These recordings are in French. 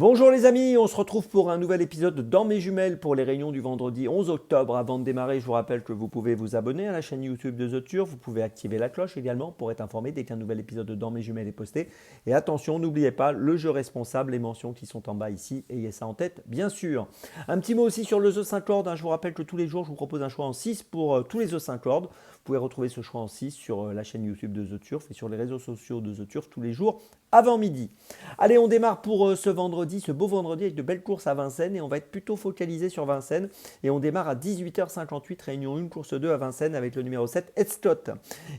Bonjour les amis, on se retrouve pour un nouvel épisode dans mes jumelles pour les réunions du vendredi 11 octobre. Avant de démarrer, je vous rappelle que vous pouvez vous abonner à la chaîne YouTube de The Turf, vous pouvez activer la cloche également pour être informé dès qu'un nouvel épisode de Dans mes jumelles est posté. Et attention, n'oubliez pas le jeu responsable, les mentions qui sont en bas ici, ayez ça en tête bien sûr. Un petit mot aussi sur le The 5 Lord, je vous rappelle que tous les jours je vous propose un choix en 6 pour tous les The 5 Lord. Vous pouvez retrouver ce choix en 6 sur la chaîne YouTube de The Turf et sur les réseaux sociaux de The Turf tous les jours avant midi. Allez, on démarre pour ce vendredi, ce beau vendredi avec de belles courses à Vincennes et on va être plutôt focalisé sur Vincennes et on démarre à 18h58, réunion 1, course 2 à Vincennes avec le numéro 7, Headstot.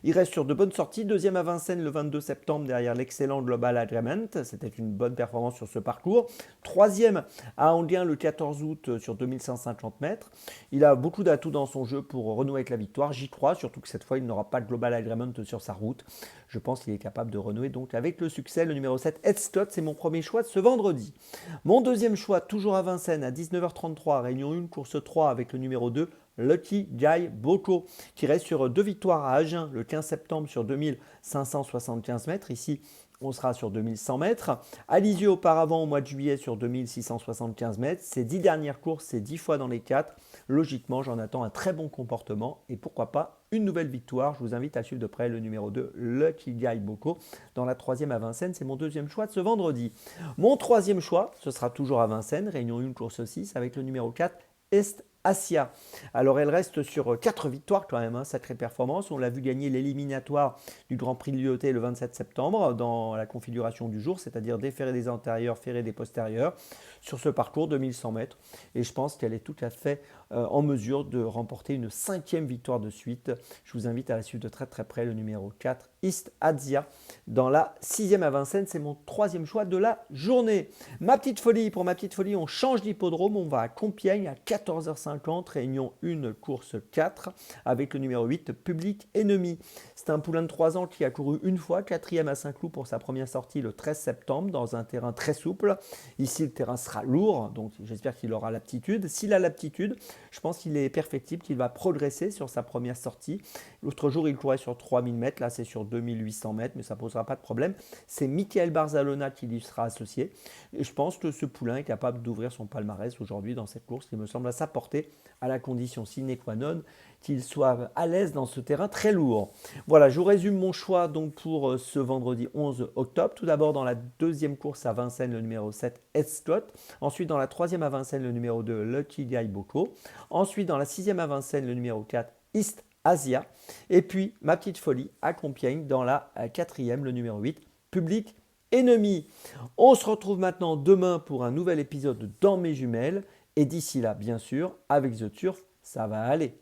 Il reste sur de bonnes sorties, deuxième à Vincennes le 22 septembre derrière l'excellent Global Agreement, c'était une bonne performance sur ce parcours. Troisième à Anguin le 14 août sur 2150 mètres. Il a beaucoup d'atouts dans son jeu pour renouer avec la victoire, j'y crois, surtout que cette fois il n'aura pas de Global Agreement sur sa route. Je pense qu'il est capable de renouer donc avec le succès. Le numéro 7, Headstot, c'est mon premier choix de ce vendredi. Mon deuxième choix, toujours à Vincennes, à 19h33, réunion 1, course 3 avec le numéro 2, Lucky Guy Boko, qui reste sur deux victoires à Agen le 15 septembre sur 2575 mètres. Ici, on sera sur 2100 mètres. À Lisieux auparavant au mois de juillet sur 2675 mètres. Ces 10 dernières courses, c'est 10 fois dans les 4. Logiquement, j'en attends un très bon comportement et pourquoi pas une nouvelle victoire. Je vous invite à suivre de près le numéro 2, Lucky Guy Boko, dans la troisième à Vincennes. C'est mon deuxième choix de ce vendredi. Mon troisième choix, ce sera toujours à Vincennes, réunion 1, course 6, avec le numéro 4, Est Asia. Alors elle reste sur 4 victoires quand même, sacrée performance. On l'a vu gagner l'éliminatoire du Grand Prix de l'UET le 27 septembre dans la configuration du jour, c'est-à-dire déferrer des antérieurs, ferrer des postérieurs sur ce parcours de 1100 mètres. Et je pense qu'elle est tout à fait en mesure de remporter une 5e victoire de suite. Je vous invite à la suivre de très très près le numéro 4, East Asia, dans la 6e à Vincennes. C'est mon troisième choix de la journée. Ma petite folie, pour ma petite folie, on change d'hippodrome. On va à Compiègne à 14h50, réunion 1, course 4, avec le numéro 8, Public Ennemi. C'est un poulain de 3 ans qui a couru une fois, 4e à Saint-Cloud pour sa première sortie le 13 septembre, dans un terrain très souple. Ici, le terrain sera lourd, donc j'espère qu'il aura l'aptitude. S'il a l'aptitude, je pense qu'il est perfectible, qu'il va progresser sur sa première sortie. L'autre jour, il courait sur 3000 mètres, là c'est sur 2800 mètres, mais ça ne posera pas de problème. C'est Michael Barzalona qui lui sera associé. Et je pense que ce poulain est capable d'ouvrir son palmarès aujourd'hui dans cette course qui me semble à sa portée, à la condition sine qua non qu'il soit à l'aise dans ce terrain très lourd. Voilà, je vous résume mon choix donc pour ce vendredi 11 octobre. Tout d'abord dans la deuxième course à Vincennes, le numéro 7, Headstot. Ensuite dans la troisième à Vincennes, le numéro 2, Lucky Guy Boko. Ensuite dans la sixième à Vincennes, le numéro 4, East Asia. Et puis ma petite folie à Compiègne dans la quatrième, le numéro 8, Public Ennemi. On se retrouve maintenant demain pour un nouvel épisode dans mes jumelles. Et d'ici là, bien sûr, avec The Turf, ça va aller.